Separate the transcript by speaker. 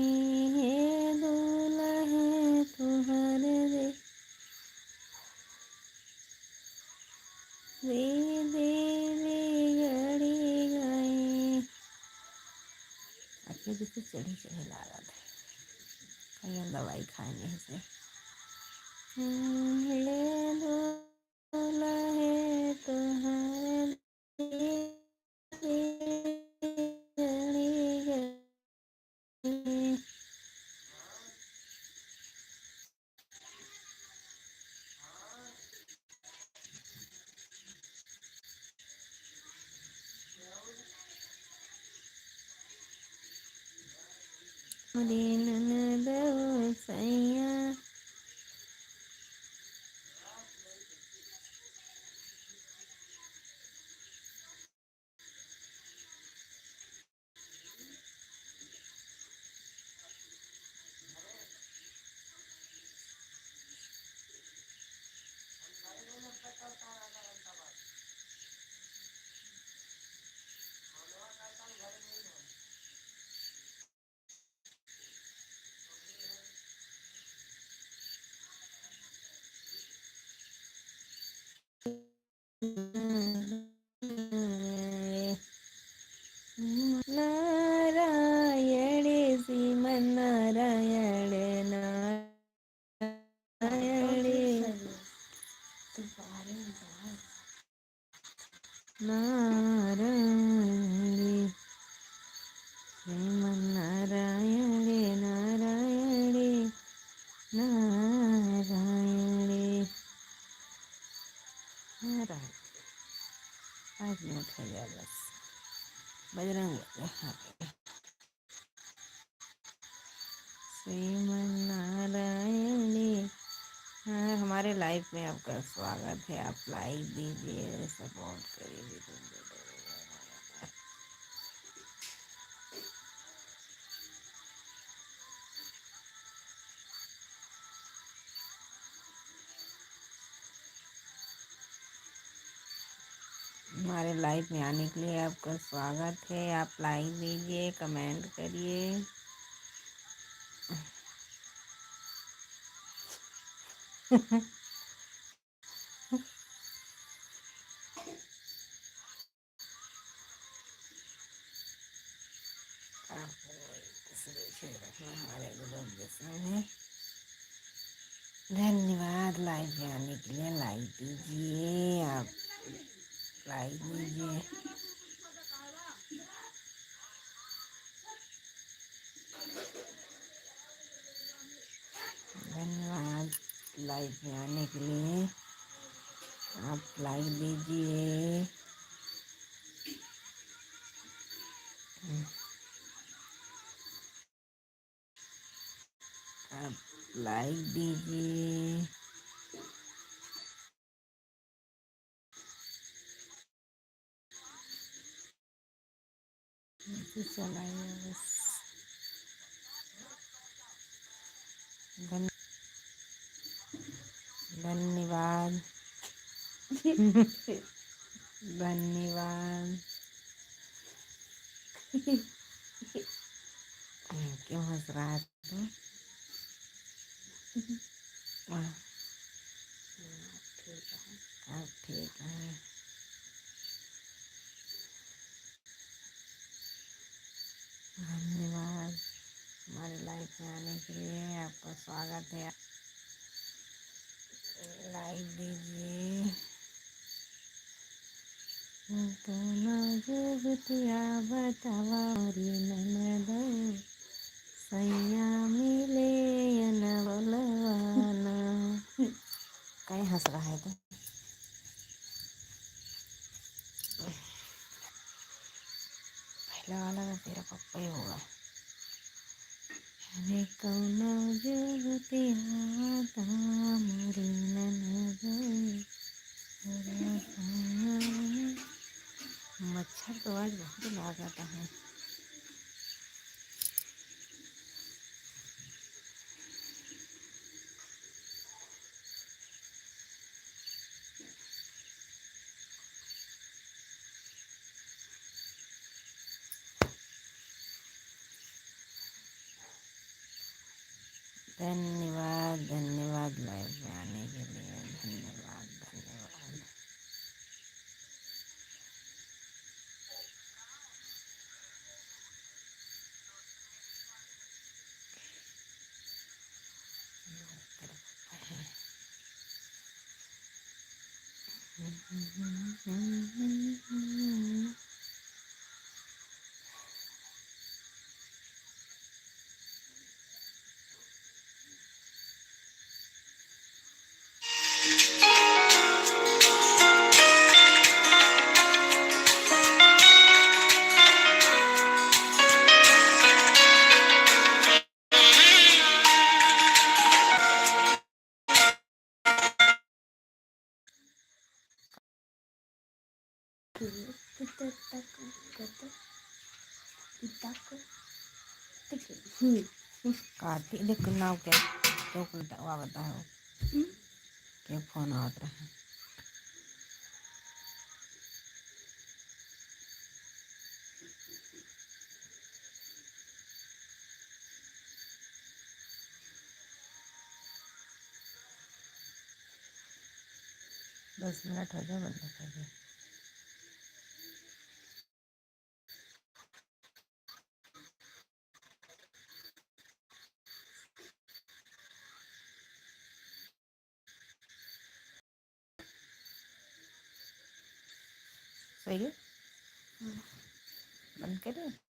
Speaker 1: हे दुल्हन तुहर रे देवी गड़ी गए। अच्छे जिससे चढ़ी चढ़ी लागत है, कहीं दवाई खाने से। ले दुल्हन तुहर गड़ी गए। ननद सैया नारायण श्रीमन नारायण नारायण नारायण श्रीमन नारायण नारायण नारायण नारायण। 5 मिनट हो गया बस। बजरंग श्रीमन नारायण। हाँ, हमारे लाइफ में आपका स्वागत है। आप लाइक दीजिए, सपोर्ट करिए। हमारे लाइफ में आने के लिए आपका स्वागत है। आप लाइक दीजिए, कमेंट करिए। हमारे में धन्यवाद। लाइव में आने के लिए लाइक दीजिए, आप लाइक दीजिए। धन्यवाद लाइव में आने के लिए, आप लाइक दीजिए। आप लाइक दीजिए। चलाइए बस। धन्यवाद। धन्यवाद। क्यों हंस रहा है तू? अब ठीक है। धन्यवाद हमारे लाइफ में आने के लिए, आपका स्वागत है। लाइक दीजिए। तो जुगतिया बतावा ननद सैया मिले न बोलवाना। कहीं हंस रहा है तो? पहले वाला तो तेरा पप्पा ही होगा। अरे कौन जुगतिया मोरी ननद। मच्छर तो आज बहुत लागता है। धन्यवाद धन्यवाद लाइव में आने के लिए धन्यवाद धन्यवाद। काटी देख नाव के चौक वागता है के फोन आवत रहे। दस मिनट हो जाए बंद कर दे। सही है बंद करें।